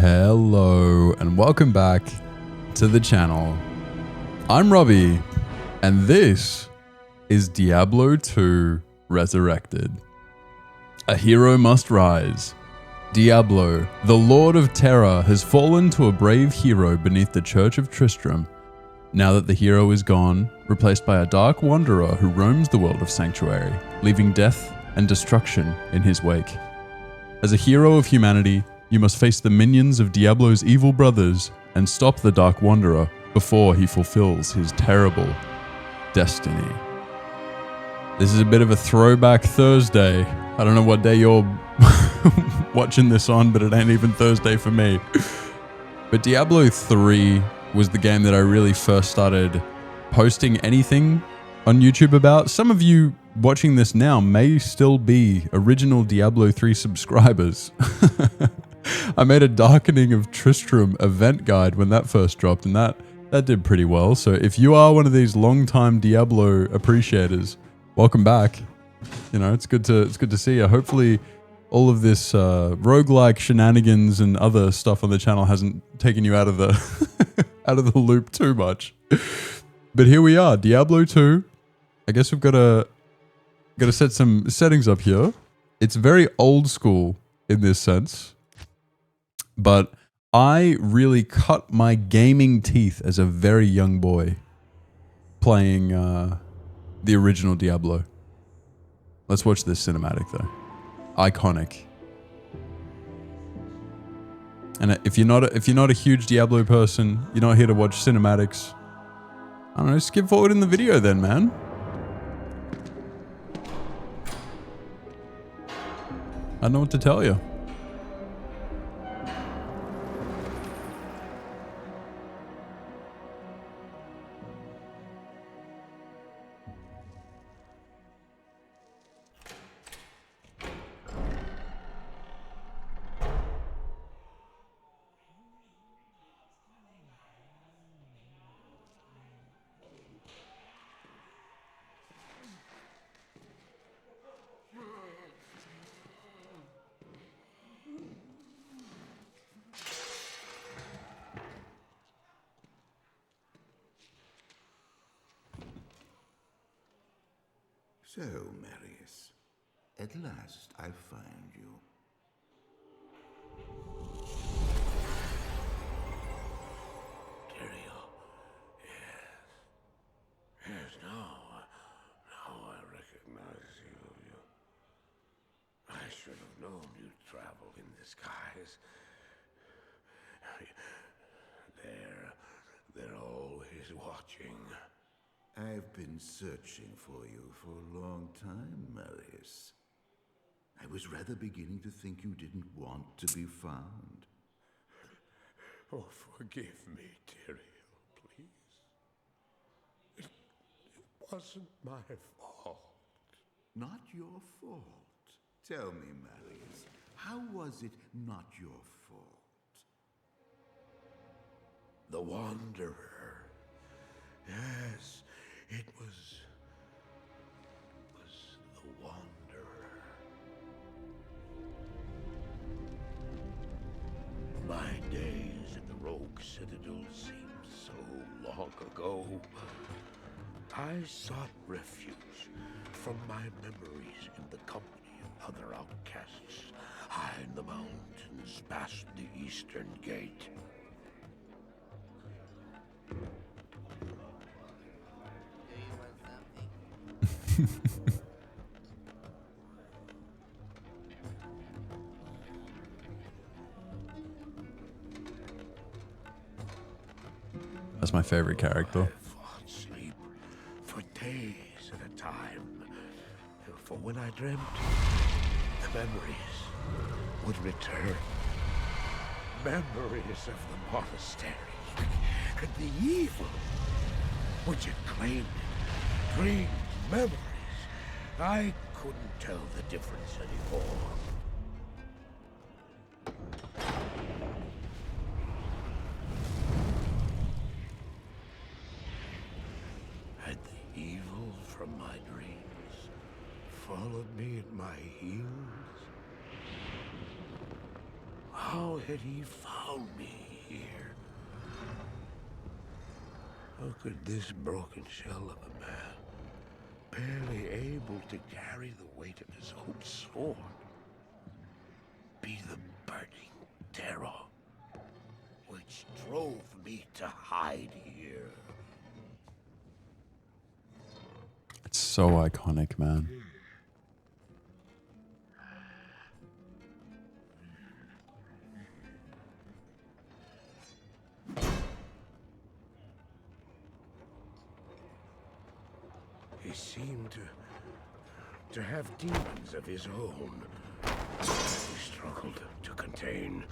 Hello and welcome back to the channel. I'm Robbie and this is Diablo 2 Resurrected. A hero must rise. Diablo, the Lord of Terror, has fallen to a brave hero beneath the Church of Tristram. Now that the hero is gone, replaced by a dark wanderer who roams the world of Sanctuary, leaving death and destruction in his wake. As a hero of humanity, you must face the minions of Diablo's evil brothers and stop the Dark Wanderer before he fulfills his terrible destiny. This is a bit of a throwback Thursday. I don't know what day you're watching this on, but it ain't even Thursday for me. But Diablo 3 was the game that I really first started posting anything on YouTube about. Some of you watching this now may still be original Diablo 3 subscribers. I made a Darkening of Tristram event guide when that first dropped, and that did pretty well. So if you are one of these long-time Diablo appreciators, welcome back. You know, it's good to see you. Hopefully all of this roguelike shenanigans and other stuff on the channel hasn't taken you out of the out of the loop too much. But here we are, Diablo 2. I guess we've got to set some settings up here. It's very old school in this sense. But I really cut my gaming teeth as a very young boy playing the original Diablo. Let's watch this cinematic though. Iconic. And if you're not a huge Diablo person, you're not here to watch cinematics, I don't know, skip forward in the video then, man. I don't know what to tell you. So, Marius, at last I find you. Tyrael, yes. Yes, now I recognize you. I should have known you'd travel in disguise. They're always watching. I've been searching for you for a long time, Marius. I was rather beginning to think you didn't want to be found. Oh, forgive me, Tyrael, please. It wasn't my fault. Not your fault. Tell me, Marius, how was it not your fault? The Wanderer. Yes. It was the Wanderer. My days at the Rogue Citadel seemed so long ago. I sought refuge from my memories in the company of other outcasts, high in the mountains past the Eastern Gate. That's my favorite character. I fought sleep for days at a time. For when I dreamt, the memories would return. Memories of the monastery and the evil which had claimed it. Dreams, memories. I couldn't tell the difference anymore. Had the evil from my dreams followed me at my heels? How had he found me here? How could this broken shell of a man, barely able to carry the weight of his own sword, be the burning terror which drove me to hide here? It's so iconic, man. He seemed to have demons of his own. He struggled to contain.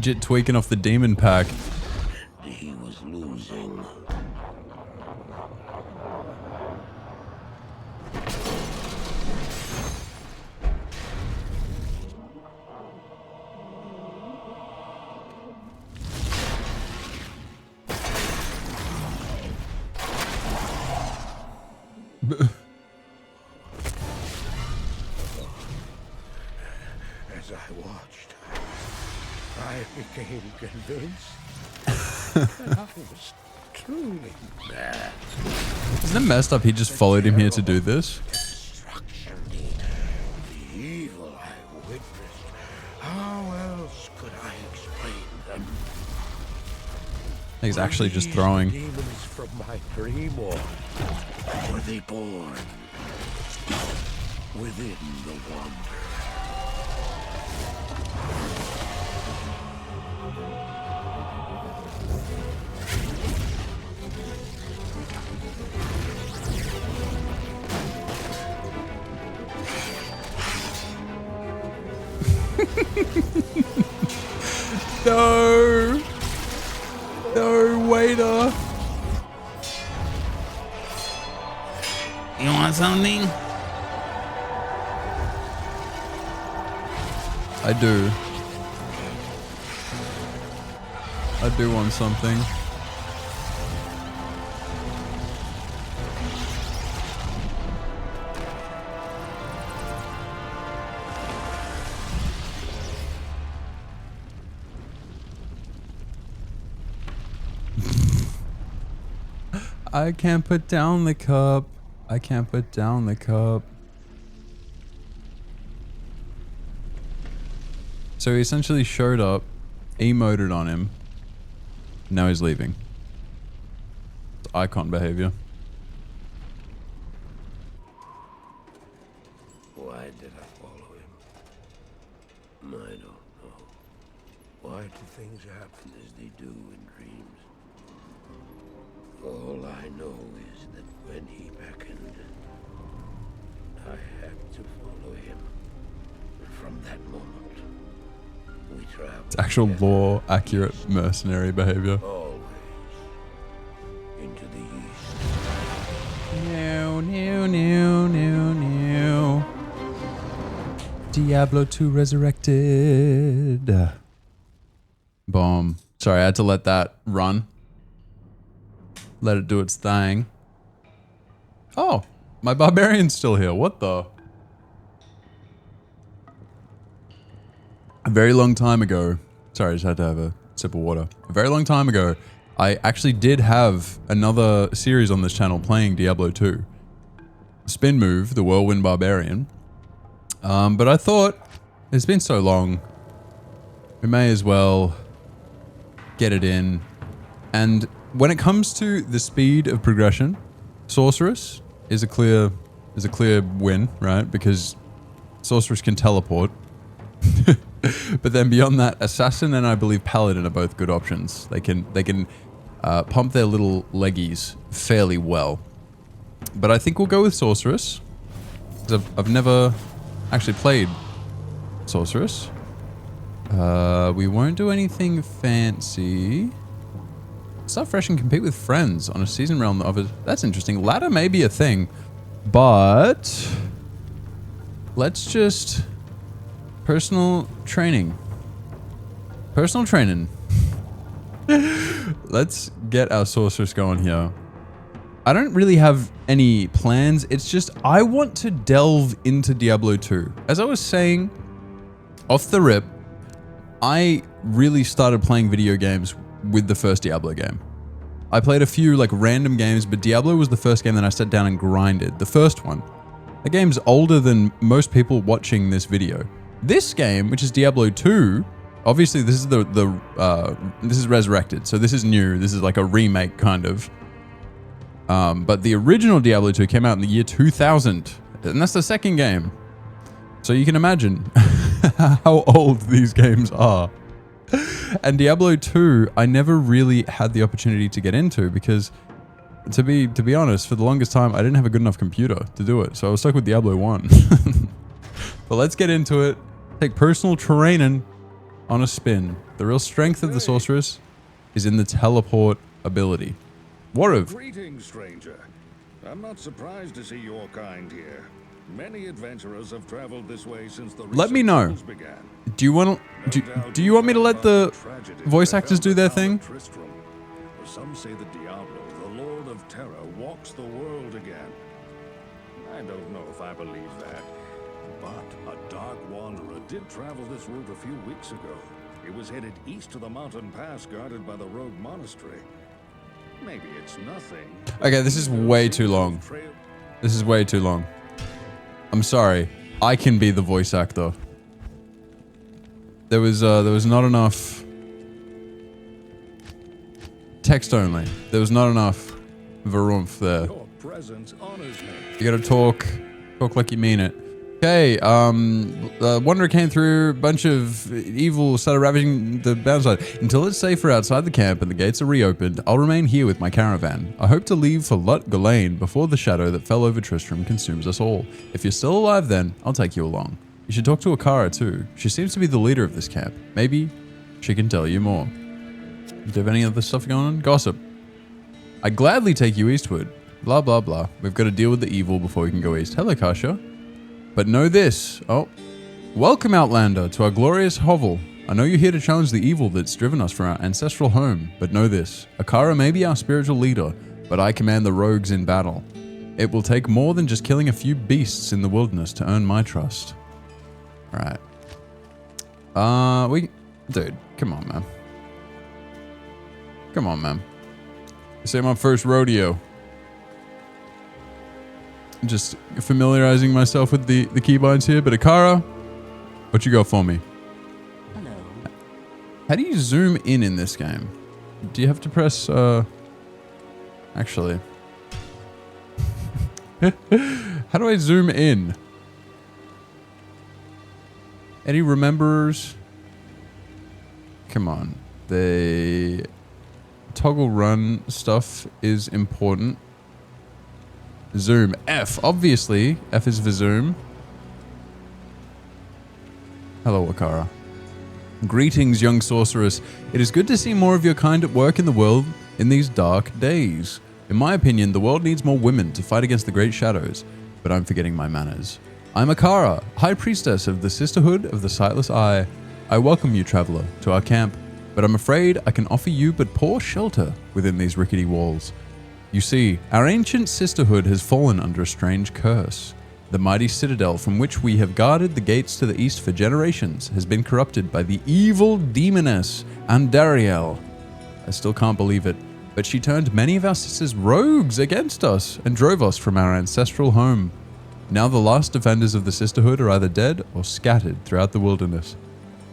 Jit tweaking off the demon pack. He was losing. As I watched, I became convinced that I was truly mad. Isn't it messed up he just followed him here to do this? Destruction, the evil I witnessed. How else could I explain them? He's actually Were just these throwing. demons from my dream, or were they born within the wonder? No! No, waiter! You want something? I do. I do want something. I can't put down the cup. I can't put down the cup. So he essentially showed up, emoted on him. Now he's leaving. It's icon behavior. Why did I follow him? I don't know. Why do things happen as they do in dreams? All I know is that when he beckoned, I had to follow him. And from that moment, we traveled. It's actual lore accurate mercenary behavior. Always into the east. No, no, no, no, no. Diablo 2 Resurrected. Boom. Sorry, I had to let that run. Let it do its thing. Oh, my barbarian's still here. What the? A very long time ago. Sorry, I just had to have a sip of water. A very long time ago, I actually did have another series on this channel playing Diablo 2. Spin move, the Whirlwind Barbarian. But I thought, it's been so long, we may as well get it in. And when it comes to the speed of progression, Sorceress is a clear win, right? Because Sorceress can teleport. But then beyond that, Assassin and I believe Paladin are both good options. They can pump their little leggies fairly well. But I think we'll go with Sorceress. 'Cause I've never actually played Sorceress. We won't do anything fancy. Start fresh and compete with friends on a season realm of it. That's interesting. Ladder may be a thing, but let's just personal training. Personal training. Let's get our sorceress going here. I don't really have any plans. It's just I want to delve into Diablo 2. As I was saying, off the rip, I really started playing video games with the first Diablo game. I played a few like random games, but Diablo was the first game that I sat down and grinded. The first one. The game's older than most people watching this video. This game, which is Diablo 2, obviously this is this is Resurrected, so this is new. This is like a remake kind of. But the original Diablo 2 came out in the year 2000, and that's the second game. So you can imagine how old these games are. And Diablo 2, I never really had the opportunity to get into because, to be honest, for the longest time, I didn't have a good enough computer to do it. So I was stuck with Diablo 1. But let's get into it. Take personal training on a spin. The real strength of the sorceress is in the teleport ability. What of? Greetings, stranger. I'm not surprised to see your kind here. Many adventurers have traveled this way since the Let me know. began. Do you want me to let the voice actors do their thing? Tristram. Some say that Diablo, the Lord of Terror, walks the world again. I don't know if I believe that, but a dark wanderer did travel this route a few weeks ago. He was headed east to the mountain pass guarded by the rogue monastery. Maybe it's nothing. Okay, this is way too long. This is way too long. I'm sorry. I can be the voice actor. There was not enough text only. There was not enough varoomph there. Your presence honors me. You gotta talk like you mean it. Okay, the wanderer came through, a bunch of evil started ravaging the downside. Until it's safer outside the camp and the gates are reopened, I'll remain here with my caravan. I hope to leave for Lut Ghislaine before the shadow that fell over Tristram consumes us all. If you're still alive then, I'll take you along. You should talk to Akara too. She seems to be the leader of this camp. Maybe she can tell you more. Do you have any other stuff going on? Gossip. I'd gladly take you eastward. Blah, blah, blah. We've got to deal with the evil before we can go east. Hello, Kasha. But know this. Oh. Welcome, Outlander, to our glorious hovel. I know you're here to challenge the evil that's driven us from our ancestral home, but know this. Akara may be our spiritual leader, but I command the rogues in battle. It will take more than just killing a few beasts in the wilderness to earn my trust. Alright. Dude, come on, man. Come on, man. This ain't my first rodeo. Just familiarizing myself with the keybinds here, but Akara, what you got for me? Hello. How do you zoom in this game? Do you have to press, actually. How do I zoom in? Any rememberers? Come on. The toggle run stuff is important. Zoom. F. Obviously, F is for zoom. Hello, Akara. Greetings, young sorceress. It is good to see more of your kind at work in the world in these dark days. In my opinion, the world needs more women to fight against the great shadows, but I'm forgetting my manners. I'm Akara, High Priestess of the Sisterhood of the Sightless Eye. I welcome you, traveler, to our camp, but I'm afraid I can offer you but poor shelter within these rickety walls. You see, our ancient sisterhood has fallen under a strange curse. The mighty citadel from which we have guarded the gates to the east for generations has been corrupted by the evil demoness Andariel. I still can't believe it, but she turned many of our sisters rogues against us and drove us from our ancestral home. Now the last defenders of the sisterhood are either dead or scattered throughout the wilderness.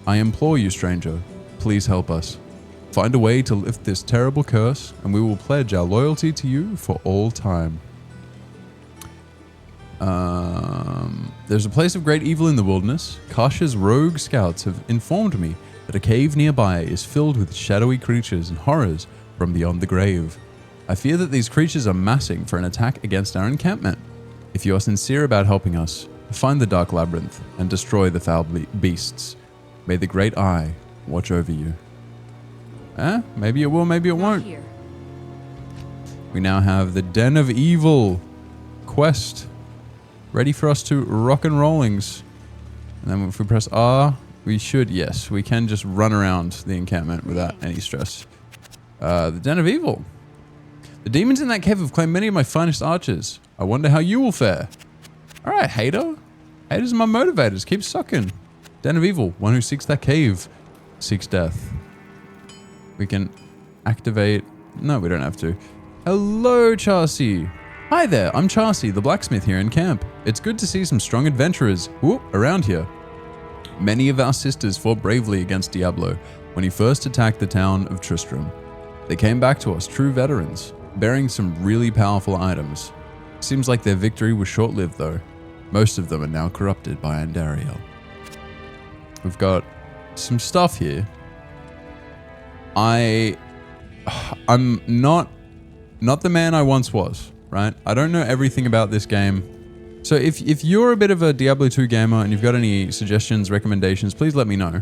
I implore you, stranger, please help us. Find a way to lift this terrible curse, and we will pledge our loyalty to you for all time. There's a place of great evil in the wilderness. Kasha's rogue scouts have informed me that a cave nearby is filled with shadowy creatures and horrors from beyond the grave. I fear that these creatures are massing for an attack against our encampment. If you are sincere about helping us, find the dark labyrinth and destroy the foul beasts. May the great eye watch over you. Maybe it will, maybe it won't. Here. We now have the Den of Evil quest ready for us to rock and rollings. And then if we press R, we should, yes, we can just run around the encampment without any stress. The Den of Evil. The demons in that cave have claimed many of my finest archers. I wonder how you will fare. All right, hater. Haters are my motivators. Keep sucking. Den of evil. One who seeks that cave seeks death. We can activate... No, we don't have to. Hello, Charcy. Hi there. I'm Charcy, the blacksmith here in camp. It's good to see some strong adventurers around here. Many of our sisters fought bravely against Diablo when he first attacked the town of Tristram. They came back to us, true veterans, bearing some really powerful items. Seems like their victory was short-lived though. Most of them are now corrupted by Andariel. We've got some stuff here. I'm not the man I once was, right? I don't know everything about this game. So if you're a bit of a Diablo 2 gamer and you've got any suggestions, recommendations, please let me know.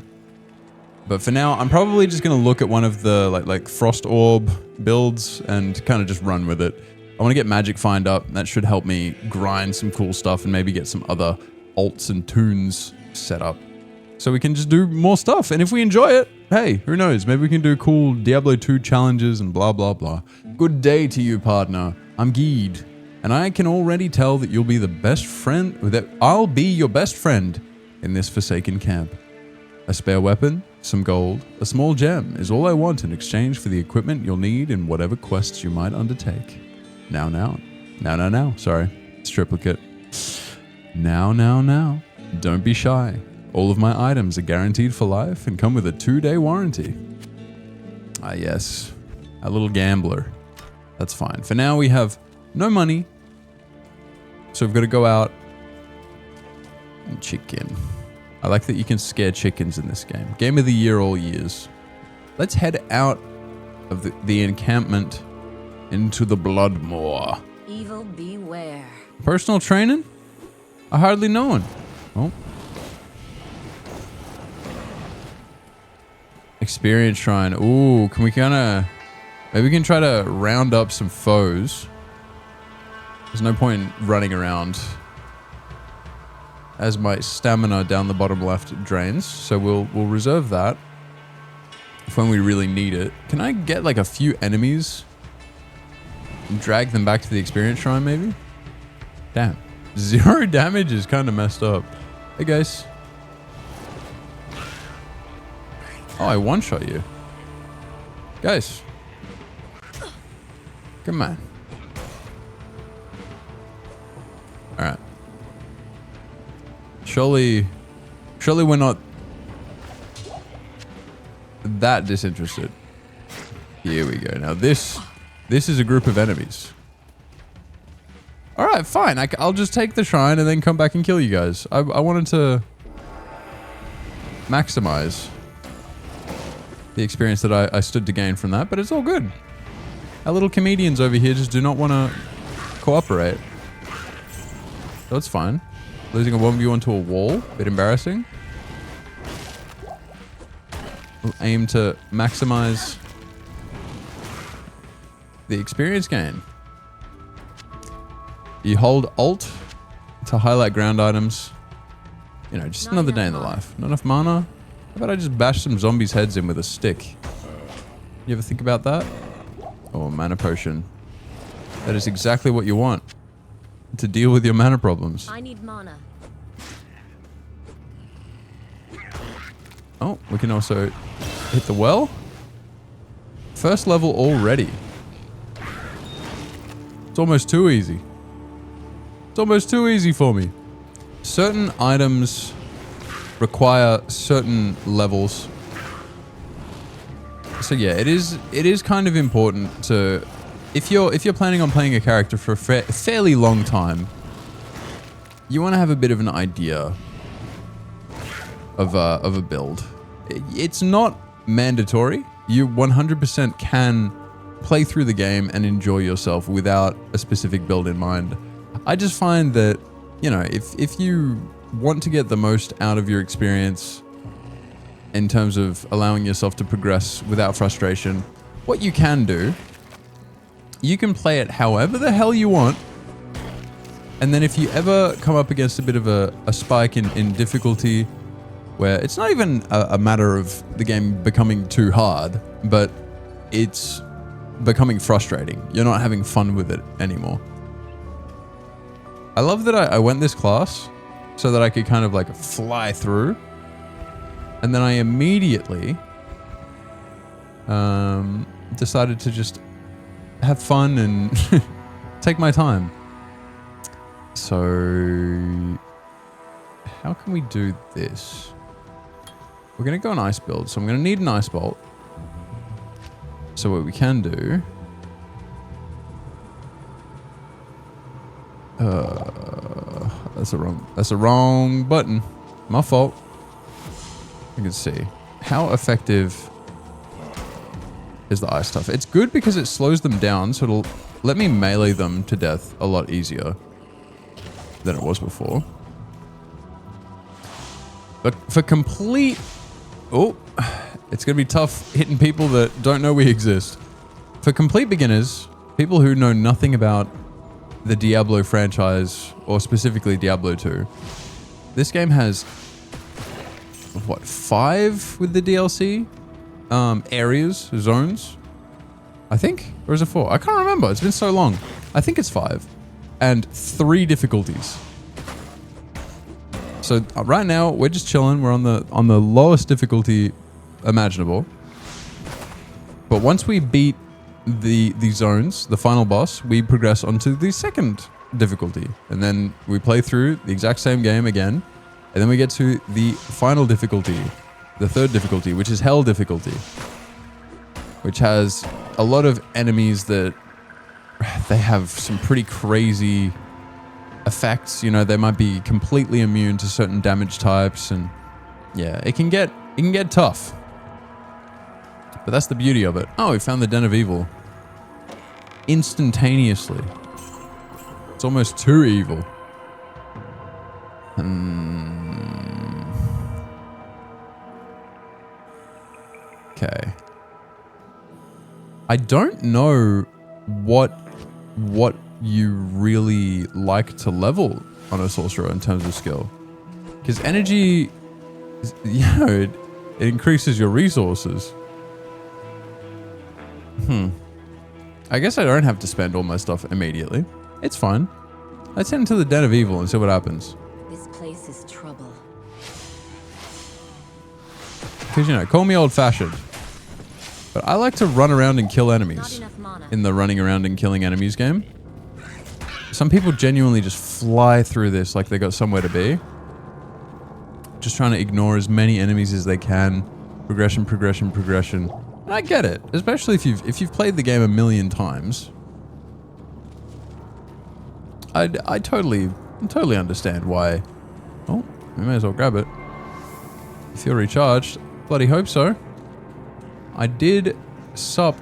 But for now, I'm probably just going to look at one of the like Frost Orb builds and kind of just run with it. I want to get Magic Find up. That should help me grind some cool stuff and maybe get some other alts and tunes set up. So we can just do more stuff. And if we enjoy it, hey, who knows? Maybe we can do cool Diablo 2 challenges and blah, blah, blah. Good day to you, partner. I'm Geed. And I can already tell that you'll be the best friend, that I'll be your best friend in this forsaken camp. A spare weapon, some gold, a small gem is all I want in exchange for the equipment you'll need in whatever quests you might undertake. Now. Sorry, it's triplicate. Now. Don't be shy. All of my items are guaranteed for life and come with a 2-day warranty. Ah, yes. A little gambler. That's fine. For now, we have no money. So we've got to go out and chicken. I like that you can scare chickens in this game. Game of the year all years. Let's head out of the encampment into the Bloodmoor. Evil beware. Personal training? I hardly know one. Oh. Experience shrine. Ooh, can we kind of... Maybe we can try to round up some foes. There's no point in running around as my stamina down the bottom left drains. So we'll reserve that for when we really need it. Can I get like a few enemies and drag them back to the experience shrine maybe? Damn. 0 damage is kind of messed up. Hey guys. Oh, I one-shot you. Guys. Come on. Alright. Surely we're not that disinterested. Here we go. Now this is a group of enemies. Alright, fine. I'll just take the shrine and then come back and kill you guys. I wanted to maximize the experience that I stood to gain from that, but it's all good. Our little comedians over here just do not want to cooperate. So it's fine. Losing a 1v1 to a wall, bit embarrassing. We'll aim to maximize the experience gain. You hold Alt to highlight ground items. You know, just another day in the life. Not enough mana? How about I just bash some zombies' heads in with a stick? You ever think about that? Oh, mana potion. That is exactly what you want to deal with your mana problems. I need mana. Oh, we can also hit the well. First level already. It's almost too easy. It's almost too easy for me. Certain items require certain levels. So yeah, it is kind of important to, if you're planning on playing a character for a fairly long time, you want to have a bit of an idea of a build. It's not mandatory. You 100% can play through the game and enjoy yourself without a specific build in mind. I just find that, you know, if you want to get the most out of your experience in terms of allowing yourself to progress without frustration, what you can do, you can play it however the hell you want. And then if you ever come up against a bit of a spike in difficulty, where it's not even a matter of the game becoming too hard, but it's becoming frustrating. You're not having fun with it anymore. I love that I went this class so that I could kind of like fly through. And then I immediately decided to just have fun and take my time. So how can we do this? We're going to go an ice build. So I'm going to need an ice bolt. So what we can do... That's the wrong button. My fault. You can see. How effective is the ice stuff? It's good because it slows them down, so it'll let me melee them to death a lot easier than it was before. But for complete... Oh, it's going to be tough hitting people that don't know we exist. For complete beginners, people who know nothing about the Diablo franchise, or specifically Diablo 2, this game has, what, 5 with the DLC? Areas, zones, I think? Or is it 4? I can't remember. It's been so long. I think it's 5. And 3 difficulties. So right now, we're just chilling. We're on the lowest difficulty imaginable. But once we beat the zones, the final boss, we progress onto the second difficulty. And then we play through the exact same game again. And then we get to the final difficulty, the 3rd difficulty, which is Hell difficulty. Which has a lot of enemies that they have some pretty crazy effects. You know, they might be completely immune to certain damage types, and yeah, it can get tough. But that's the beauty of it. Oh, we found the Den of Evil. Instantaneously. It's almost too evil. Okay. I don't know what you really like to level on a sorcerer in terms of skill. Because energy, you know, it increases your resources. I guess I don't have to spend all my stuff immediately. It's fine. Let's head into the Den of Evil and see what happens. This place is trouble. Because, you know, call me old-fashioned. But I like to run around and kill enemies in the running around and killing enemies game. Some people genuinely just fly through this like they got somewhere to be. Just trying to ignore as many enemies as they can. Progression, progression, progression. And I get it, especially if you've played the game a million times. I totally understand why. Oh, we may as well grab it. If you're recharged, bloody hope so. I did sup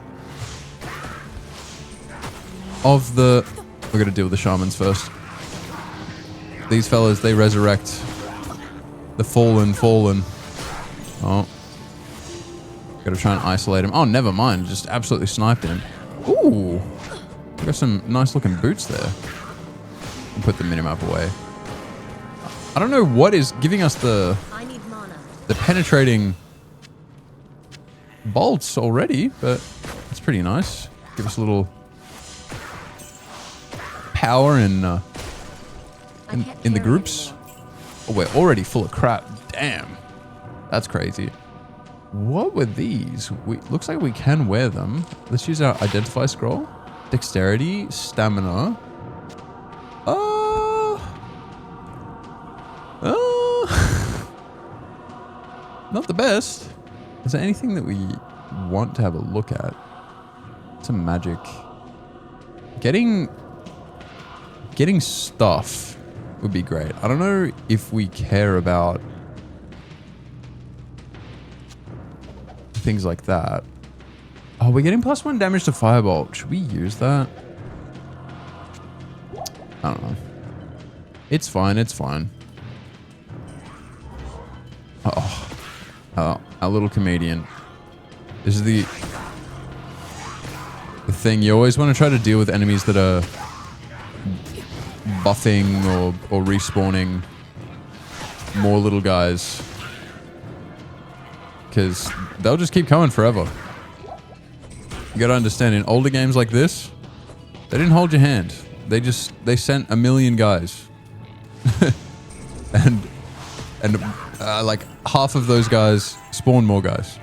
of the... We're gonna deal with the shamans first. These fellas, they resurrect the fallen. Oh. Gotta try and isolate him. Oh, never mind. Just absolutely sniped him. Ooh. Got some nice looking boots there. I'll put the minimap away. I don't know what is giving us the penetrating bolts already, but it's pretty nice. Give us a little power in the groups. Oh, we're already full of crap. Damn. That's crazy. What were these? Looks like we can wear them. Let's use our identify scroll. Dexterity, stamina. Not the best. Is there anything that we want to have a look at? Some magic. Getting stuff would be great. I don't know if we care about things like that. Oh, we're getting +1 damage to Firebolt. Should we use that? I don't know. It's fine. It's fine. Oh, our little comedian. This is the thing. You always want to try to deal with enemies that are buffing or respawning more little guys. Because they'll just keep coming forever. You gotta understand, in older games like this, they didn't hold your hand. They sent a million guys. and like half of those guys spawned more guys.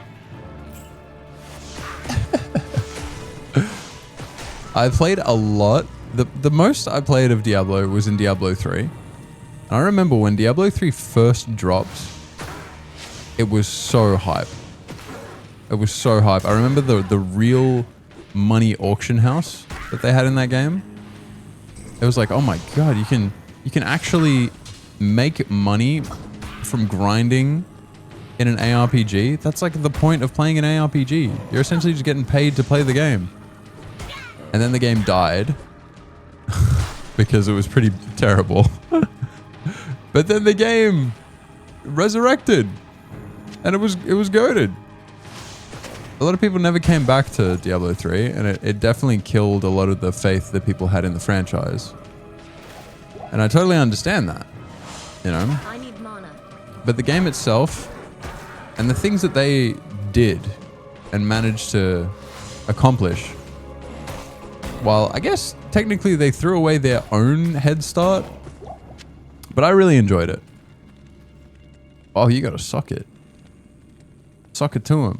I played a lot. The most I played of Diablo was in Diablo 3. And I remember when Diablo 3 first dropped, it was so hype. It was so hype. I remember the real money auction house that they had in that game. It was like, oh my god, you can actually make money from grinding in an ARPG. That's like the point of playing an ARPG. You're essentially just getting paid to play the game. And then the game died because it was pretty terrible. But then the game resurrected and it was goated. A lot of people never came back to Diablo 3, and it definitely killed a lot of the faith that people had in the franchise. And I totally understand that, you know? I need mana. But the game itself and the things that they did and managed to accomplish, while I guess technically they threw away their own head start, but I really enjoyed it. Oh, you gotta suck it. Suck it to him.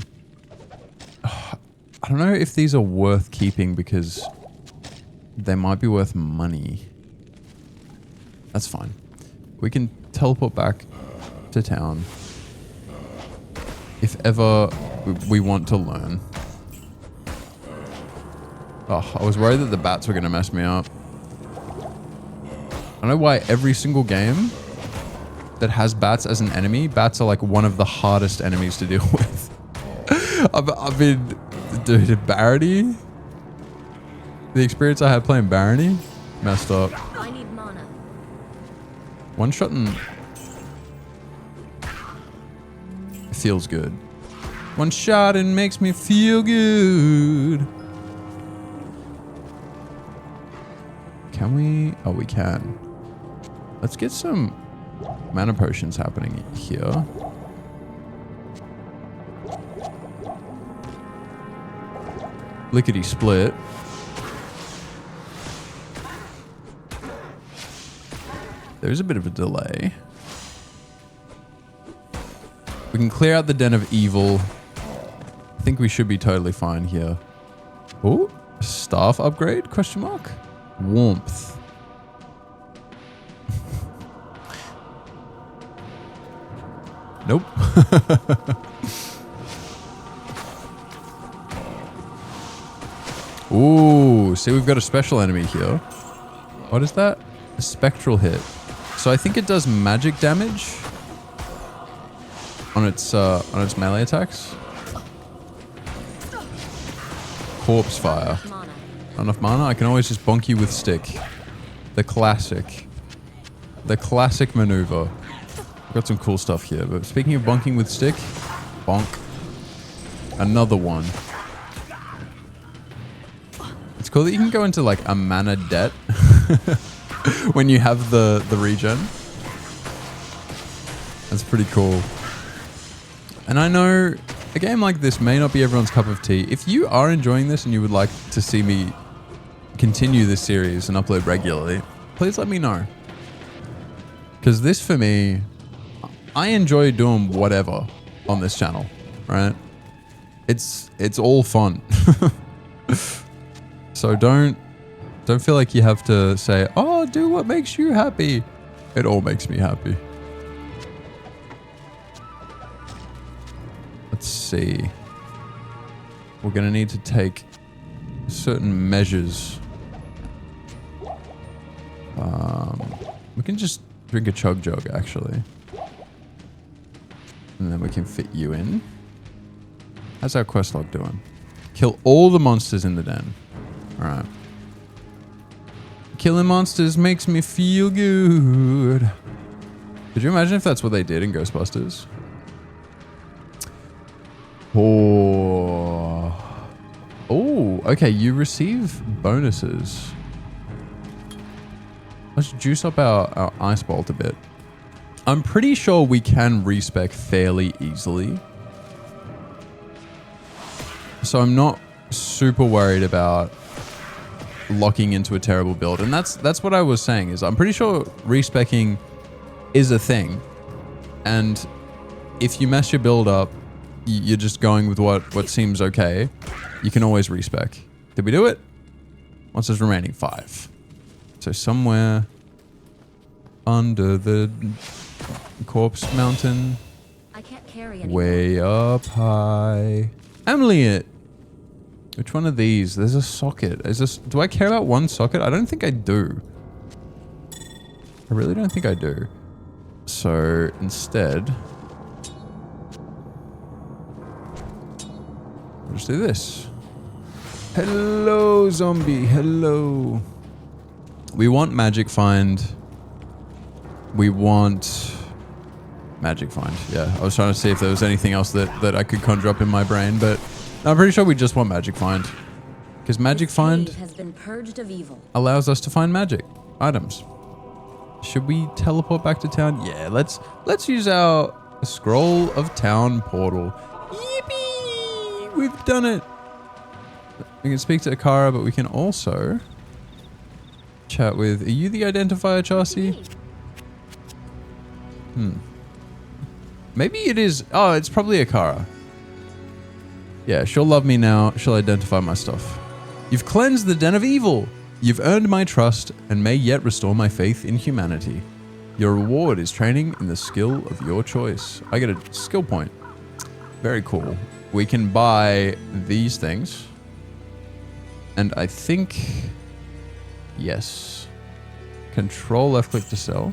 I don't know if these are worth keeping because they might be worth money. That's fine. We can teleport back to town if ever we want to learn. Oh, I was worried that the bats were going to mess me up. I don't know why every single game that has bats as an enemy, bats are like one of the hardest enemies to deal with. I've been... Dude, Barony? The experience I had playing Barony? Messed up. I need mana. One shot and... It feels good. One shot and makes me feel good. Can we? Oh, we can. Let's get some mana potions happening here. Lickety split. There's a bit of a delay. We can clear out the Den of Evil. I think we should be totally fine here. Oh, staff upgrade? Question mark. Warmth. Nope. Ooh, see, we've got a special enemy here. What is that? A spectral hit. So I think it does magic damage on its melee attacks. Corpse fire. Mana. Not enough mana? I can always just bonk you with stick. The classic maneuver. Got some cool stuff here, but speaking of bonking with stick, bonk. Another one. It's cool that you can go into like a mana debt when you have the regen. That's pretty cool. And I know a game like this may not be everyone's cup of tea. If you are enjoying this and you would like to see me continue this series and upload regularly, please let me know. Because this for me, I enjoy doing whatever on this channel, right? It's all fun. So don't feel like you have to say, oh, do what makes you happy. It all makes me happy. Let's see. We're going to need to take certain measures. We can just drink a chug jug, actually. And then we can fit you in. How's our quest log doing? Kill all the monsters in the den. Alright. Killing monsters makes me feel good. Could you imagine if that's what they did in Ghostbusters? Oh, okay. You receive bonuses. Let's juice up our ice bolt a bit. I'm pretty sure we can respec fairly easily. So I'm not super worried about locking into a terrible build. And that's what I was saying, is I'm pretty sure respecking is a thing. And if you mess your build up, you're just going with what seems okay, you can always respec. Did we do it? What's his remaining? 5. So somewhere under the corpse mountain, I can't carry anymore. way up high. Emily, which one of these? There's a socket. Is this? Do I care about one socket? I don't think I do. I really don't think I do. So instead, I'll just do this. Hello, zombie. Hello. We want magic find. We want magic find. Yeah, I was trying to see if there was anything else that I could conjure up in my brain, but I'm pretty sure we just want magic find. Because magic find has been purged of evil. allows us to find magic items. Should we teleport back to town? Yeah, let's use our scroll of town portal. Yippee! We've done it. We can speak to Akara, but we can also chat with... Are you the identifier, Chassis? Maybe it is... Oh, it's probably Akara. Yeah, she'll love me now. She'll identify my stuff. You've cleansed the den of evil. You've earned my trust and may yet restore my faith in humanity. Your reward is training in the skill of your choice. I get a skill point. Very cool. We can buy these things. And I think... Yes. Control left click to sell.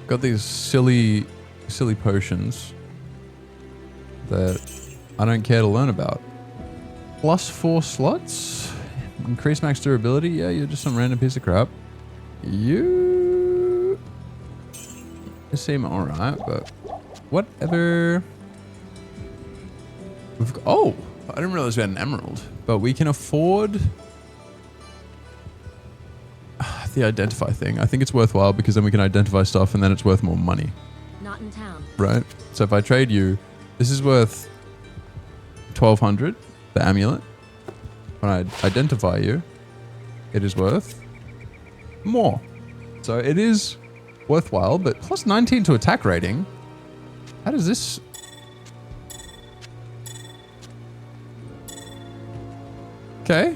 Got these silly potions that I don't care to learn about. +4 slots. Increase max durability. Yeah, you're just some random piece of crap. You seem alright, but whatever. Oh, I didn't realize we had an emerald, but we can afford the identify thing. I think it's worthwhile because then we can identify stuff and then it's worth more money. Not in town. Right? So if I trade you, this is worth 1,200, the amulet. When I identify you, it is worth more. So it is worthwhile, but plus 19 to attack rating. How does this... Okay.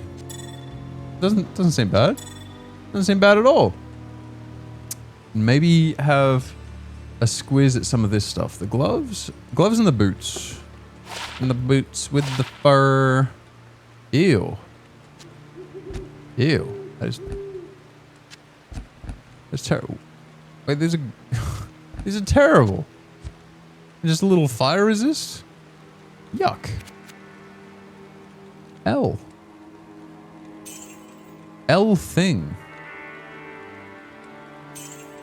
Doesn't seem bad. Doesn't seem bad at all. Maybe have a squiz at some of this stuff. The gloves and the boots. And the boots with the fur. Ew. That's terrible. Wait, these are terrible. Just a little fire resist? Yuck. L thing.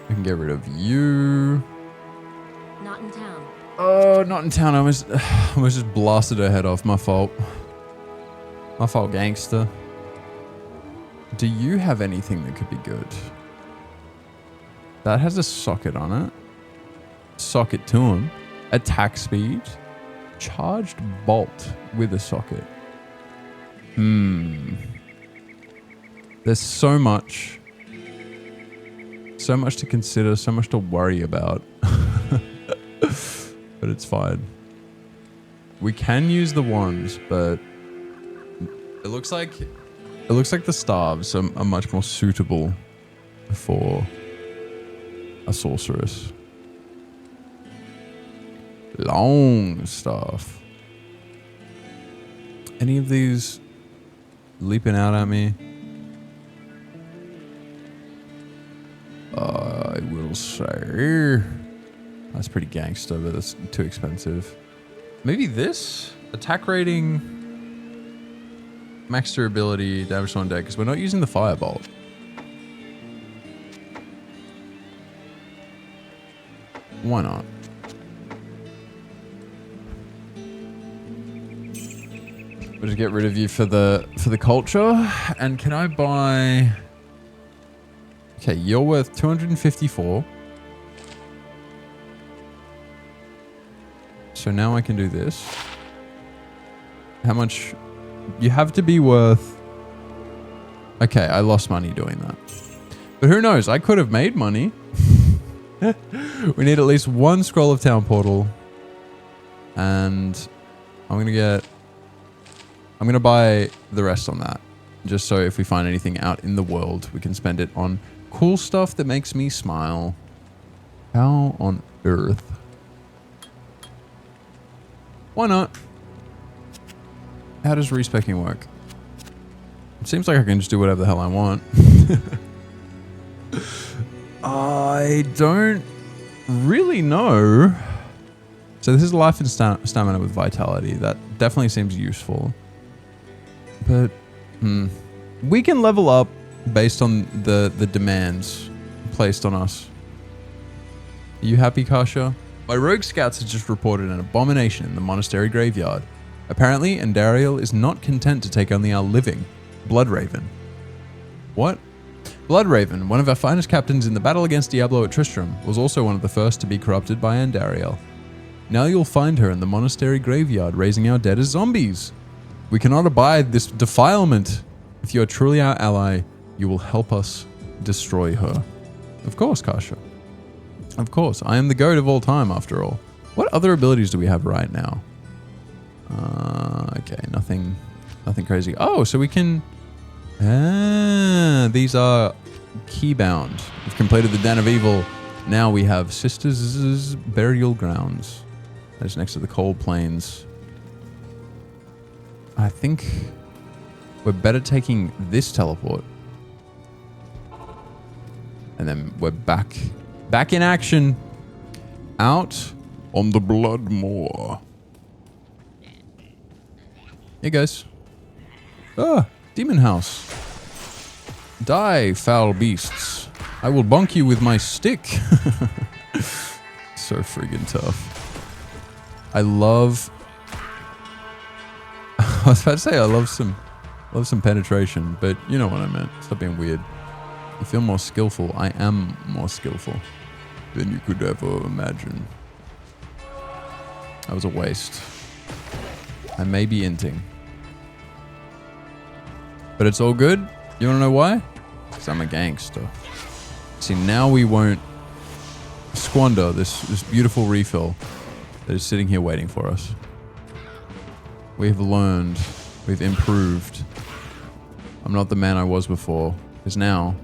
We can get rid of you. Not in town. Oh, not in town. I almost just blasted her head off. My fault. My fault, gangster. Do you have anything that could be good? That has a socket on it. Socket to him. Attack speed. Charged bolt with a socket. There's so much to consider, so much to worry about. But it's fine. We can use the wands, but it looks like the staves are much more suitable for a sorceress. Long staff. Any of these leaping out at me? I will say that's pretty gangster, but that's too expensive. Maybe this attack rating, max durability, damage on deck, because we're not using the firebolt. Why not? We'll just get rid of you for the culture. And can I buy... Okay, you're worth 254. So now I can do this. How much? You have to be worth... Okay, I lost money doing that. But who knows? I could have made money. We need at least one scroll of town portal. And I'm going to buy the rest on that. Just so if we find anything out in the world, we can spend it on cool stuff that makes me smile. How on earth? Why not? How does respecking work? It seems like I can just do whatever the hell I want. I don't really know. So this is life and stamina with vitality. That definitely seems useful. But we can level up based on the demands placed on us. Are you happy, Kasha? My rogue scouts have just reported an abomination in the monastery graveyard. Apparently, Andariel is not content to take only our living. Bloodraven. What? Bloodraven, one of our finest captains in the battle against Diablo at Tristram, was also one of the first to be corrupted by Andariel. Now you'll find her in the monastery graveyard raising our dead as zombies. We cannot abide this defilement. If you are truly our ally, you will help us destroy her. Of course, Kasha. Of course, I am the goat of all time after all. What other abilities do we have right now? Okay, nothing crazy. Oh, so we can... these are keybound. We've completed the Den of Evil. Now we have Sisters' Burial Grounds. That is next to the Cold Plains. I think we're better taking this teleport. And then we're back in action. Out on the Blood Moor. Hey guys. Ah, Demon House. Die, foul beasts. I will bonk you with my stick. So friggin' tough. I love... I was about to say I love some penetration, but you know what I meant. Stop being weird. You feel more skillful. I am more skillful than you could ever imagine. That was a waste. I may be inting. But it's all good. You want to know why? Because I'm a gangster. See, now we won't squander this beautiful refill that is sitting here waiting for us. We have learned. We've improved. I'm not the man I was before. Because now,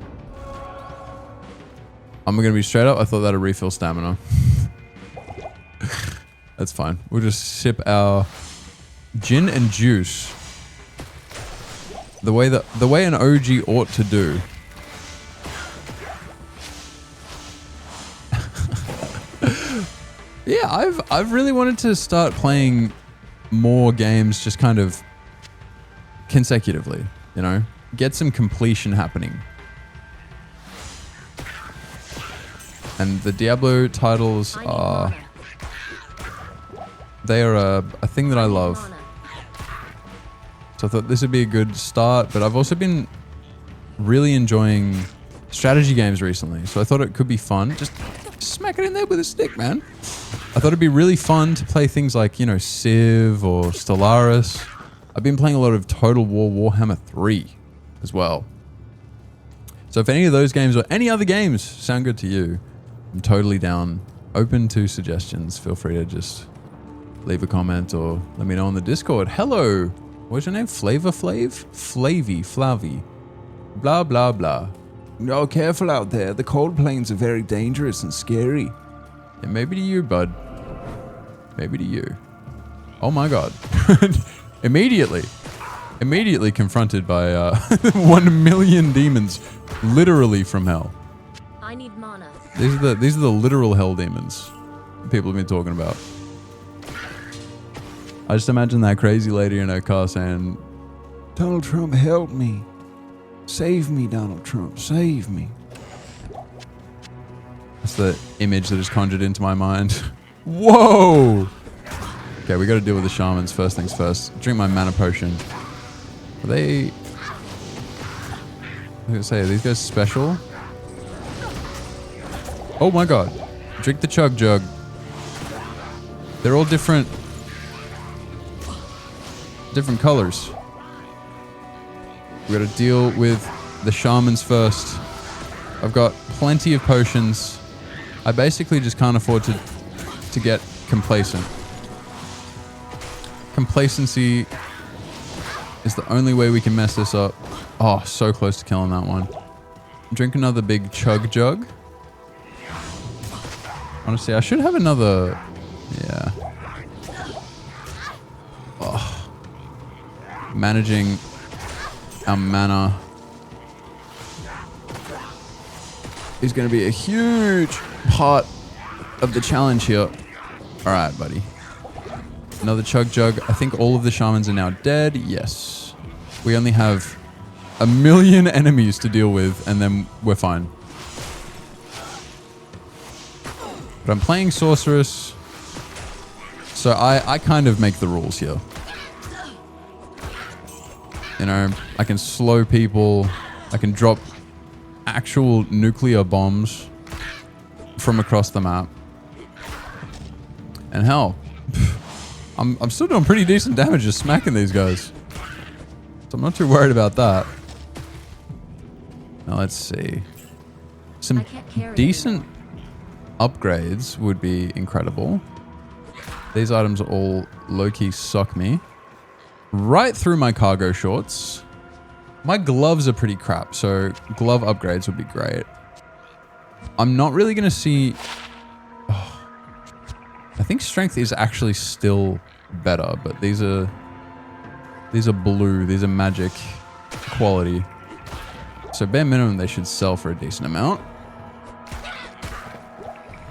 I'm going to be straight up. I thought that'd refill stamina. That's fine. We'll just sip our gin and juice. The way an OG ought to do. Yeah, I've really wanted to start playing more games just kind of consecutively, you know? Get some completion happening. And the Diablo titles are... They are a thing that I love. So I thought this would be a good start, but I've also been really enjoying strategy games recently. So I thought it could be fun. Just smack it in there with a stick, man. I thought it'd be really fun to play things like, you know, Civ or Stellaris. I've been playing a lot of Total War Warhammer 3 as well. So if any of those games or any other games sound good to you, I'm totally down. Open to suggestions. Feel free to just leave a comment or let me know on the Discord. Hello. What's your name? Flavor Flav? Flavy. Blah, blah, blah. No, careful out there. The cold plains are very dangerous and scary. Yeah, maybe to you, bud. Maybe to you. Oh my god. Immediately confronted by 1 million demons, literally from hell. I need mana. These are the literal hell demons people have been talking about. I just imagine that crazy lady in her car saying, Donald Trump, help me. Save me, Donald Trump. Save me. That's the image that is conjured into my mind. Whoa! Okay, we got to deal with the shamans first things first. Drink my mana potion. Are they... I was going to say, are these guys special? Oh my god. Drink the chug jug. They're all different different colors. We got to deal with the shamans first. I've got plenty of potions. I basically just can't afford to get complacent. Complacency is the only way we can mess this up. Oh, so close to killing that one. Drink another big chug jug. Honestly, I should have another... Yeah. Oh. Managing our mana is going to be a huge part of the challenge here. All right, buddy. Another chug jug. I think all of the shamans are now dead. Yes. We only have 1 million enemies to deal with, and then we're fine. But I'm playing sorceress, so I kind of make the rules here. You know, I can slow people. I can drop actual nuclear bombs from across the map. And hell, I'm still doing pretty decent damage just smacking these guys. So I'm not too worried about that. Now let's see. Some decent upgrades would be incredible. These items all low-key suck me right through my cargo shorts. My gloves are pretty crap, so glove upgrades would be great. I'm not really going to see... Oh, I think strength is actually still better, but these are blue. These are magic quality. So bare minimum, they should sell for a decent amount.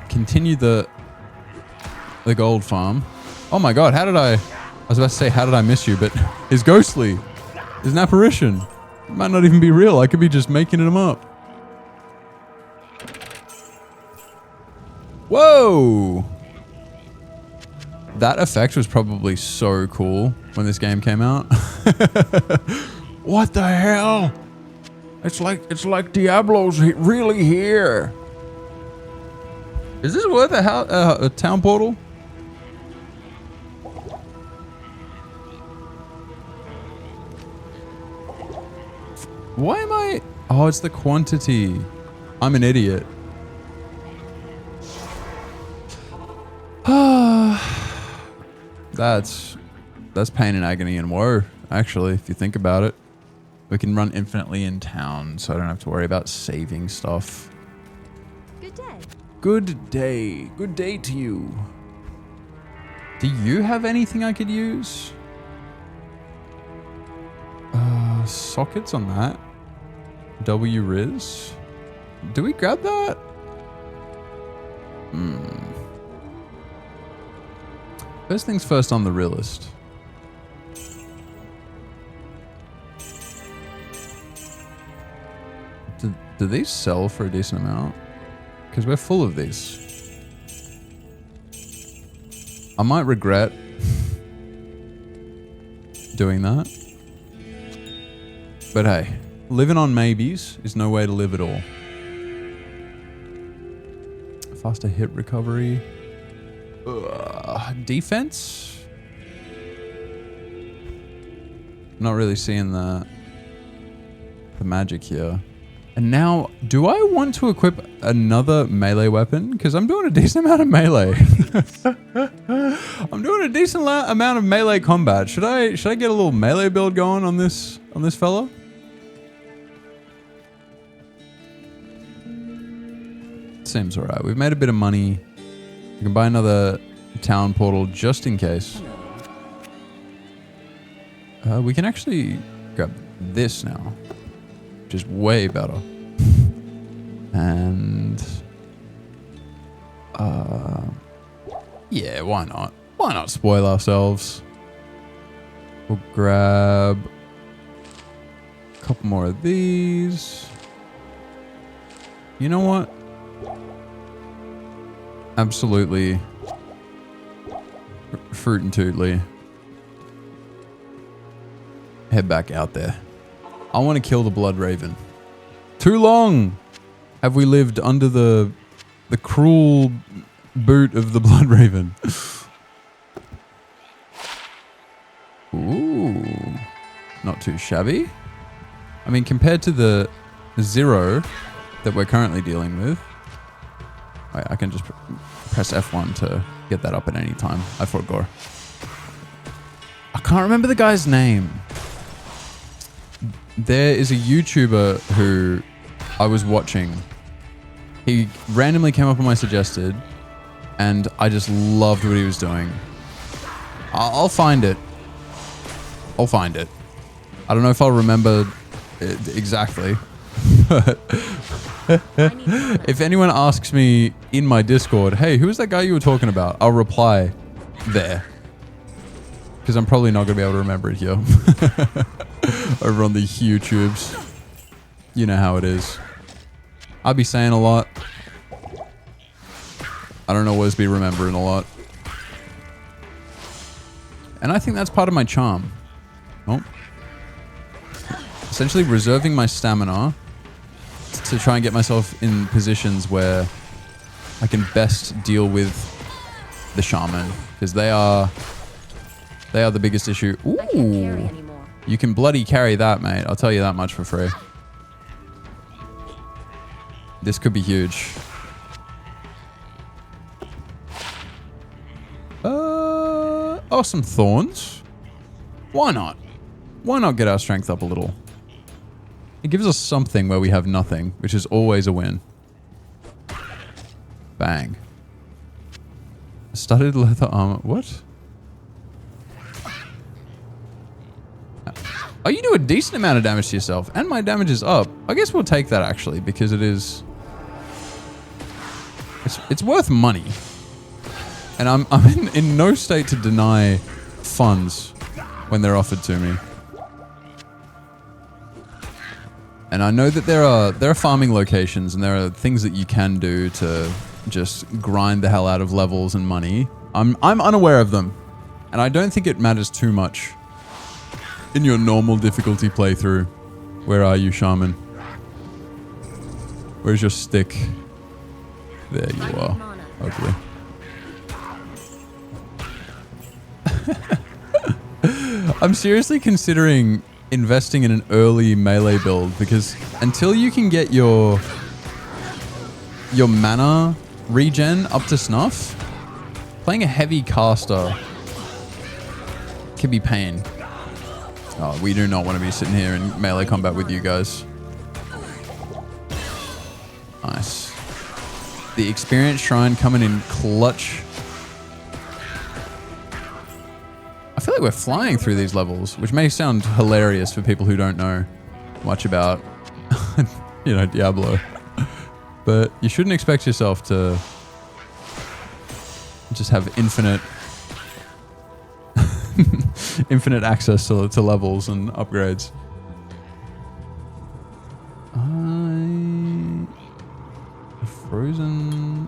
Continue the gold farm. Oh my god, how did I was about to say, how did I miss you? But he's ghostly. He's an apparition. It might not even be real. I could be just making him up. Whoa! That effect was probably so cool when this game came out. What the hell? It's like Diablo's really here. Is this worth a town portal? Why am I... Oh, it's the quantity. I'm an idiot. That's pain and agony and woe, actually, if you think about it. We can run infinitely in town, so I don't have to worry about saving stuff. Good day. Good day. Good day to you. Do you have anything I could use? Sockets on that. W-Riz. Do we grab that? First things first on the realist. Do these sell for a decent amount? Because we're full of these. I might regret doing that. But hey, living on maybes is no way to live at all. Faster hit recovery. Defense? Not really seeing the magic here. And now, do I want to equip another melee weapon? Because I'm doing a decent amount of melee. I'm doing a decent amount of melee combat. Should I get a little melee build going on this fella? Seems alright. We've made a bit of money. We can buy another town portal just in case. We can actually grab this now, which is way better. And yeah, why not? Why not spoil ourselves? We'll grab a couple more of these. You know what? Absolutely. Fruit and tootly. Head back out there. I want to kill the Blood Raven. Too long have we lived under the cruel boot of the Blood Raven. Ooh. Ooh, not too shabby. I mean, compared to the 0 that we're currently dealing with. Wait, I can just press F1 to get that up at any time. I forgot. I can't remember the guy's name. There is a YouTuber who I was watching. He randomly came up on my suggested, and I just loved what he was doing. I'll find it. I'll find it. I don't know if I'll remember it exactly. But if anyone asks me in my Discord, hey, who was that guy you were talking about? I'll reply there. Because I'm probably not going to be able to remember it here. Over on the YouTubes. You know how it is. I'll be saying a lot. I don't always be remembering a lot. And I think that's part of my charm. Oh. Essentially reserving my stamina to try and get myself in positions where I can best deal with the shaman. Because they are the biggest issue. Ooh. I can't carry anymore. You can bloody carry that, mate. I'll tell you that much for free. This could be huge. Oh, some thorns. Why not? Why not get our strength up a little? It gives us something where we have nothing, which is always a win. Bang. Studded leather armor. What? Oh, you do a decent amount of damage to yourself, and my damage is up. I guess we'll take that, actually, because it is... It's worth money. And I'm in no state to deny funds when they're offered to me. And I know that there are farming locations and there are things that you can do to just grind the hell out of levels and money. I'm unaware of them. And I don't think it matters too much in your normal difficulty playthrough. Where are you, shaman? Where's your stick? There you are. Ugly. I'm seriously considering investing in an early melee build because until you can get your mana regen up to snuff, playing a heavy caster can be pain. Oh, we do not want to be sitting here in melee combat with you guys. Nice. The experience shrine coming in clutch. I feel like we're flying through these levels, which may sound hilarious for people who don't know much about, Diablo. But you shouldn't expect yourself to just have infinite access to levels and upgrades. Frozen...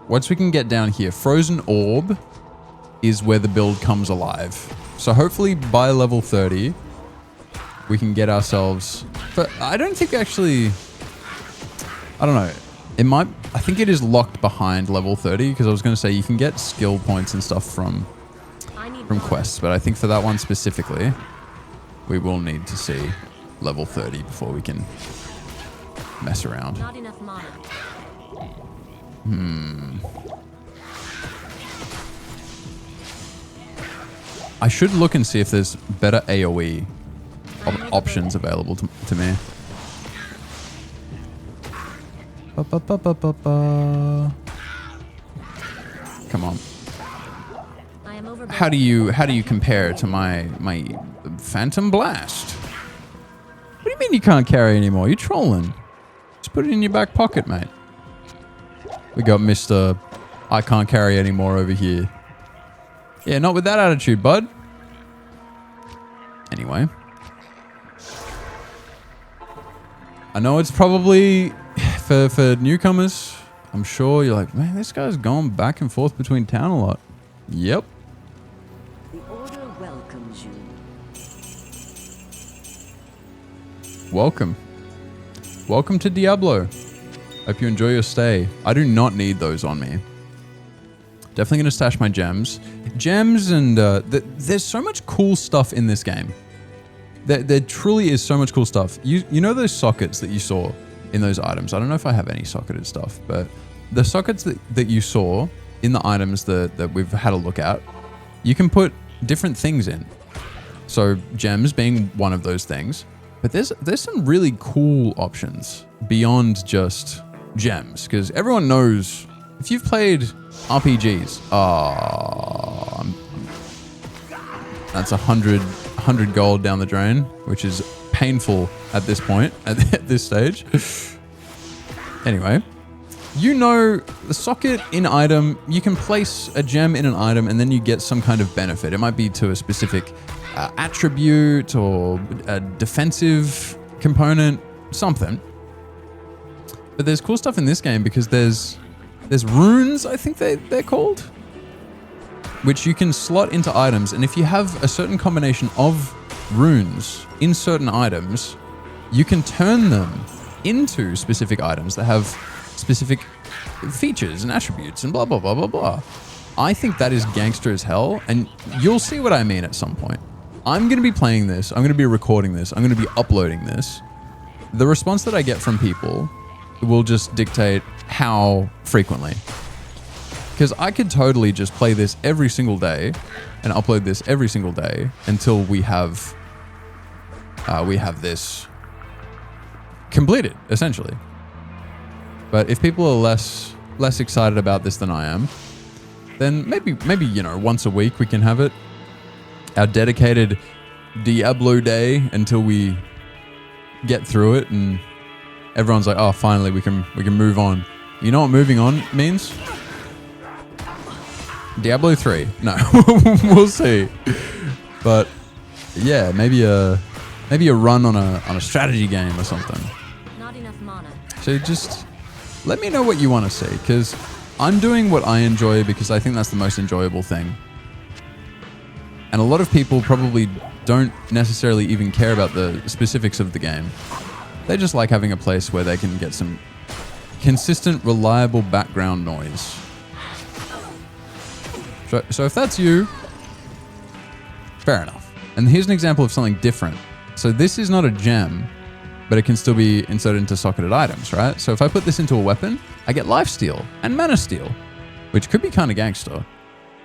Once we can get down here, Frozen Orb is where the build comes alive. So hopefully by level 30, we can get ourselves... But I don't think actually... I don't know. It might... I think it is locked behind level 30 because I was going to say you can get skill points and stuff from quests. But I think for that one specifically, we will need to see level 30 before we can mess around. Not enough mana. I should look and see if there's better AoE options available to me. Come on. How do you compare to my Phantom Blast? What do you mean you can't carry anymore? You're trolling. Just put it in your back pocket, mate. We got Mr. I can't carry anymore over here. Yeah, not with that attitude, bud. Anyway. I know it's probably for newcomers. I'm sure you're like, man, this guy's going back and forth between town a lot. Yep. The order welcomes you. Welcome. Welcome to Diablo. Hope you enjoy your stay. I do not need those on me. Definitely going to stash my gems. Gems and there's so much cool stuff in this game. There truly is so much cool stuff. You know those sockets that you saw in those items? I don't know if I have any socketed stuff, but the sockets that you saw in the items that we've had a look at, you can put different things in. So gems being one of those things. But there's some really cool options beyond just gems, because everyone knows if you've played RPGs, that's 100 gold down the drain, which is painful at this point, at this stage. Anyway, you know the socket in item, you can place a gem in an item and then you get some kind of benefit. It might be to a specific attribute or a defensive component, something. But there's cool stuff in this game because there's runes, I think they're called, which you can slot into items. And if you have a certain combination of runes in certain items, you can turn them into specific items that have specific features and attributes and blah, blah, blah, blah, blah. I think that is gangster as hell, and you'll see what I mean at some point. I'm going to be playing this, I'm going to be recording this, I'm going to be uploading this. The response that I get from people will just dictate how frequently. Because I could totally just play this every single day and upload this every single day until we have this completed, essentially. But if people are less excited about this than I am, then maybe once a week we can have it. Our dedicated Diablo day until we get through it and everyone's like, oh, finally we can move on. You know what moving on means? Diablo 3. No, we'll see. But yeah, maybe a run on a strategy game or something. Not enough mana. So just let me know what you want to see, because I'm doing what I enjoy because I think that's the most enjoyable thing. And a lot of people probably don't necessarily even care about the specifics of the game. They just like having a place where they can get some consistent, reliable background noise. So if that's you, fair enough. And here's an example of something different. So this is not a gem, but it can still be inserted into socketed items, right? So if I put this into a weapon, I get lifesteal and mana steal, which could be kind of gangster.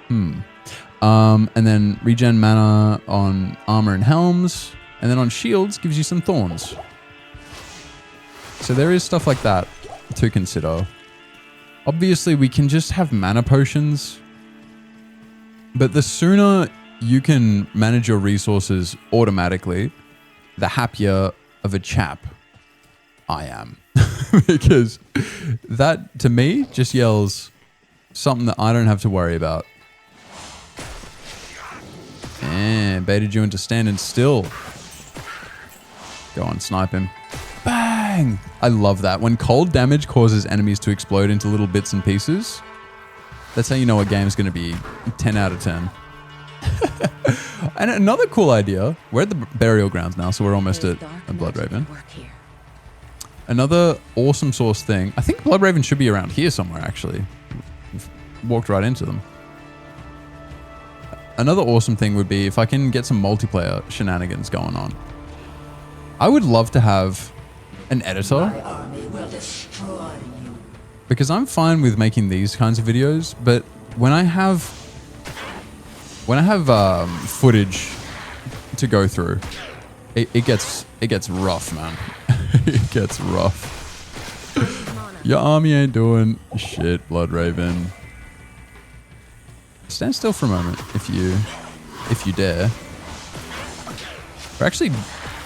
And then regen mana on armor and helms, and then on shields gives you some thorns. So there is stuff like that to consider. Obviously, we can just have mana potions, but the sooner you can manage your resources automatically, the happier of a chap I am. Because that, to me, just yells something that I don't have to worry about. And baited you into standing still. Go on, snipe him. Bang! I love that. When cold damage causes enemies to explode into little bits and pieces, that's how you know a game's going to be 10 out of 10. And another cool idea, we're at the burial grounds now, so we're almost at Bloodraven. Another awesome source thing, I think Bloodraven should be around here somewhere, actually. We've walked right into them. Another awesome thing would be if I can get some multiplayer shenanigans going on. I would love to have an editor, because I'm fine with making these kinds of videos, but when I have footage to go through, it gets rough, man. It gets rough. Your army ain't doing shit, Bloodraven. Stand still for a moment, if you dare. We're actually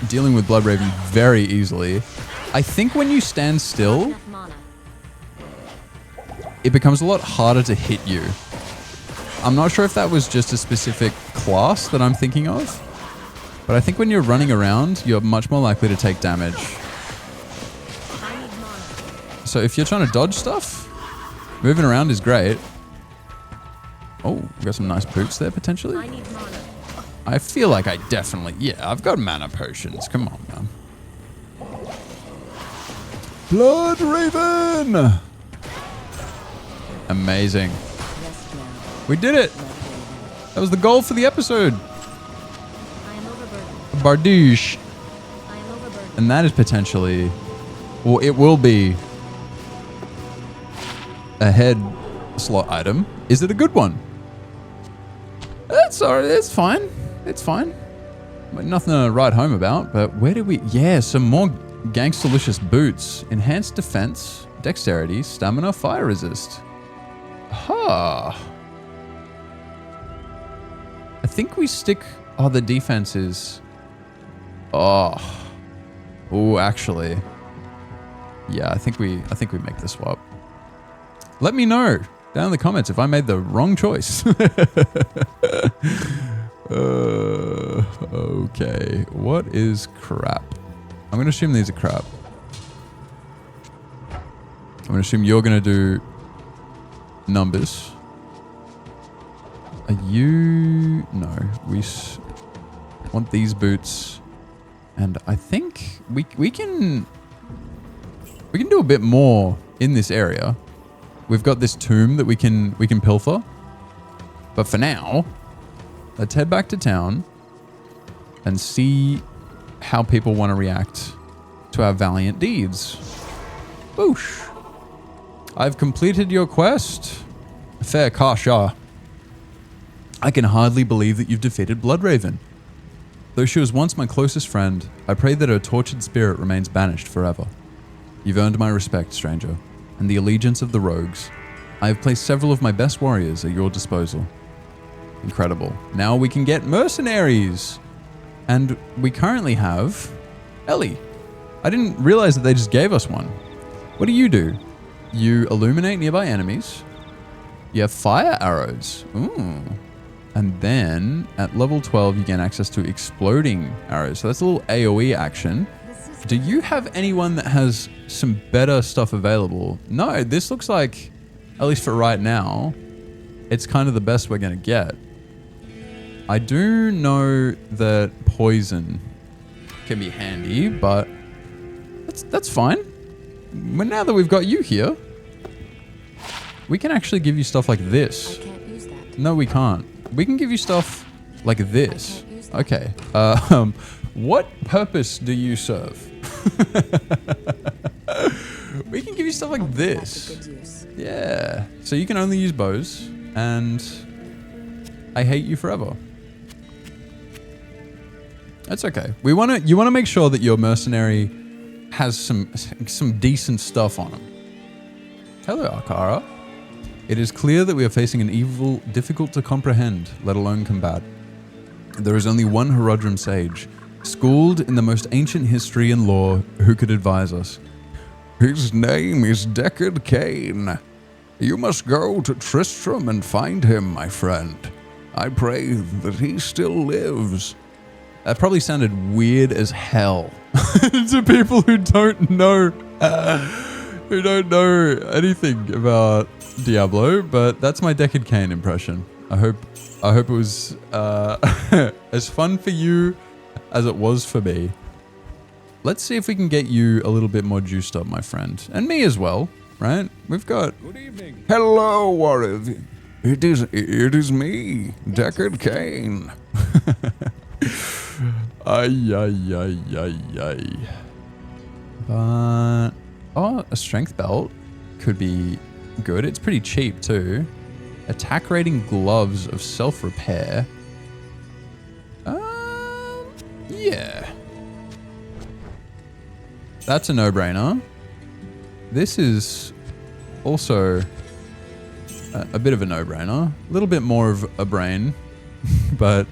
dealing with Bloodraven very easily. I think when you stand still, it becomes a lot harder to hit you. I'm not sure if that was just a specific class that I'm thinking of, but I think when you're running around, you're much more likely to take damage. So if you're trying to dodge stuff, moving around is great. Oh, we've got some nice boots there, potentially. I feel like I definitely... Yeah, I've got mana potions. Come on, man. Bloodraven! Amazing. We did it. That was the goal for the episode. I am overburdened. Bardouche. I am overburdened. And that is potentially, well, it will be a head slot item. Is it a good one? That's alright. It's fine. It's fine. Nothing to write home about. But where did we? Yeah, some more gangsterlicious boots. Enhanced defense, dexterity, stamina, fire resist. Ha. I think we stick. Oh, the defense is. Oh. Oh, actually. Yeah, I think we make the swap. Let me know down in the comments if I made the wrong choice. Okay, what is crap? I'm gonna assume these are crap. I'm gonna assume you're gonna do numbers. Are you? No, we want these boots, and I think we can do a bit more in this area. We've got this tomb that we can pilfer, but for now, let's head back to town and see how people want to react to our valiant deeds. Boosh! I've completed your quest. Fair Kasha. I can hardly believe that you've defeated Bloodraven. Though she was once my closest friend, I pray that her tortured spirit remains banished forever. You've earned my respect, stranger, and the allegiance of the rogues. I have placed several of my best warriors at your disposal. Incredible. Now we can get mercenaries. And we currently have Ellie. I didn't realize that they just gave us one. What do? You illuminate nearby enemies. You have fire arrows. Ooh. And then at level 12, you gain access to exploding arrows. So that's a little AoE action. Do you have anyone that has some better stuff available? No, this looks like, at least for right now, it's kind of the best we're going to get. I do know that poison can be handy, but that's fine. But now that we've got you here, we can actually give you stuff like this. I can't use that. No, we can't. We can give you stuff like this. I can't use that. Okay. What purpose do you serve? We can give you stuff like I'll put this. that to good use. Yeah. So you can only use bows, and I hate you forever. That's okay. You want to make sure that your mercenary has some decent stuff on him. Hello, Akara. It is clear that we are facing an evil difficult to comprehend, let alone combat. There is only one Herodrum sage, schooled in the most ancient history and lore, who could advise us. His name is Deckard Cain. You must go to Tristram and find him, my friend. I pray that he still lives. That probably sounded weird as hell to people who don't know anything about Diablo, but that's my Deckard Cain impression. I hope it was as fun for you as it was for me. Let's see if we can get you a little bit more juiced up, my friend, and me as well. Right? We've got. Good evening. Hello, Warren. It is me, Deckard Cain. Ay. But a strength belt could be good. It's pretty cheap too. Attack rating gloves of self-repair. Yeah. That's a no-brainer. This is also a bit of a no-brainer. A little bit more of a brain, but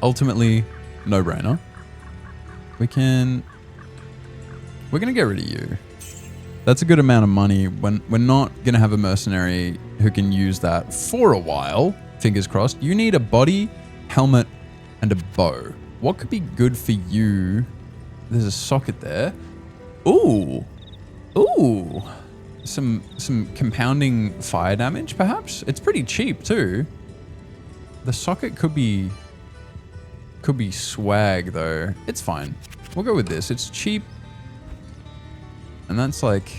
ultimately no-brainer. We're going to get rid of you. That's a good amount of money when we're not going to have a mercenary who can use that for a while. Fingers crossed. You need a body, helmet, and a bow. What could be good for you? There's a socket there. Ooh. Some compounding fire damage, perhaps? It's pretty cheap too. The socket could be swag though. It's fine. We'll go with this. It's cheap. And that's like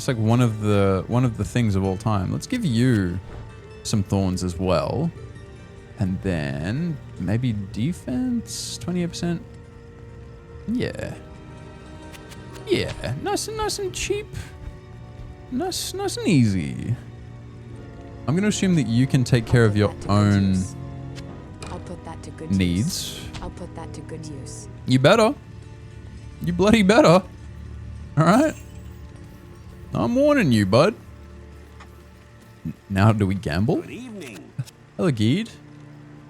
It's like one of the things of all time. Let's give you some thorns as well. And then maybe defense 28%. Yeah. Yeah. Nice and cheap. Nice and easy. I'm gonna assume that you can take care of your own I'll put that to good needs. use. I'll put that to good use. You better. You bloody better. Alright? I'm warning you, bud. Now do we gamble? Good evening. Hello, Geed.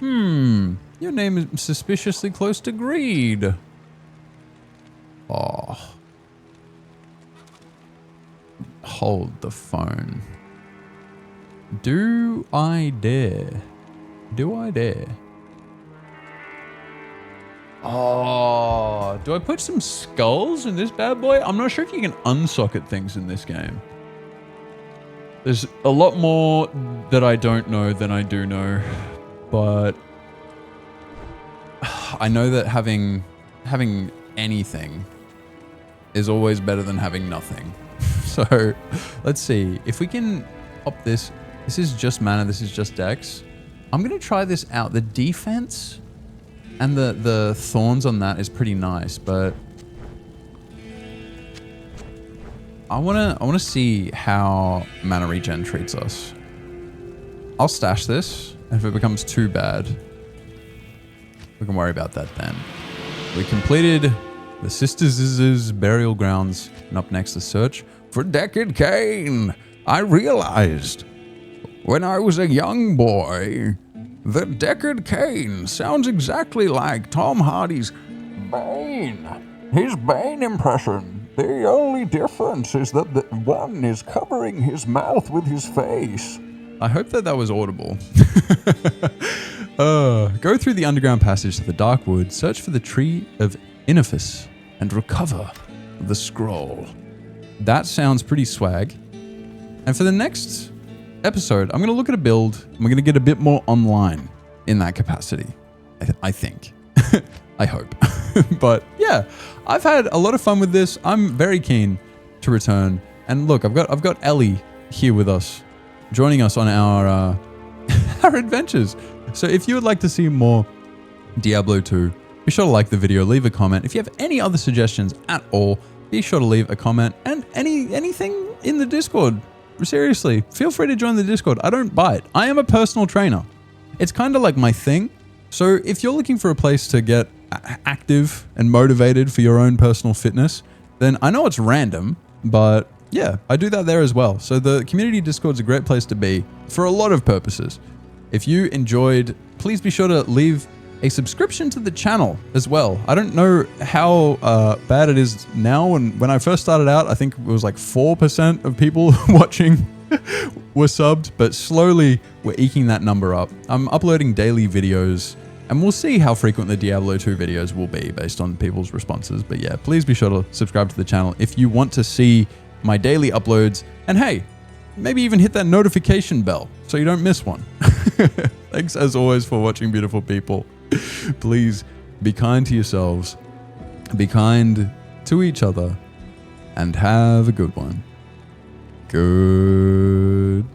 Your name is suspiciously close to Greed. Oh. Hold the phone. Do I dare? Do I dare? Oh, do I put some skulls in this bad boy? I'm not sure if you can unsocket things in this game. There's a lot more that I don't know than I do know, but I know that having anything is always better than having nothing. So let's see if we can pop this. This is just mana. This is just dex. I'm going to try this out. The defense and the thorns on that is pretty nice, but I want to see how mana regen treats us. I'll stash this, and if it becomes too bad, we can worry about that then. We completed the Sisters' burial grounds, and up next the search for Deckard Cain. I realized when I was a young boy that Deckard Cain sounds exactly like Tom Hardy's Bane. His Bane impression. The only difference is that the one is covering his mouth with his face. I hope that was audible. Go through the underground passage to the dark wood, search for the tree of Inifis, and recover the scroll. That sounds pretty swag. And for the next episode, I'm going to look at a build. I'm going to get a bit more online in that capacity. I think. I hope. But yeah, I've had a lot of fun with this. I'm very keen to return. And look, I've got Ellie here with us, joining us on our our adventures. So if you would like to see more Diablo 2, be sure to like the video, leave a comment. If you have any other suggestions at all, be sure to leave a comment, and anything in the Discord. Seriously, feel free to join the Discord. I don't bite. I am a personal trainer. It's kind of like my thing. So if you're looking for a place to get active and motivated for your own personal fitness, then I know it's random, but yeah, I do that there as well. So the community Discord is a great place to be for a lot of purposes. If you enjoyed, please be sure to leave a subscription to the channel as well. I don't know how bad it is now. And when I first started out, I think it was like 4% of people watching were subbed, but slowly we're eking that number up. I'm uploading daily videos, and we'll see how frequent the Diablo 2 videos will be based on people's responses. But yeah, please be sure to subscribe to the channel if you want to see my daily uploads. And hey, maybe even hit that notification bell so you don't miss one. Thanks as always for watching, beautiful people. Please be kind to yourselves, be kind to each other, and have a good one. Goodbye.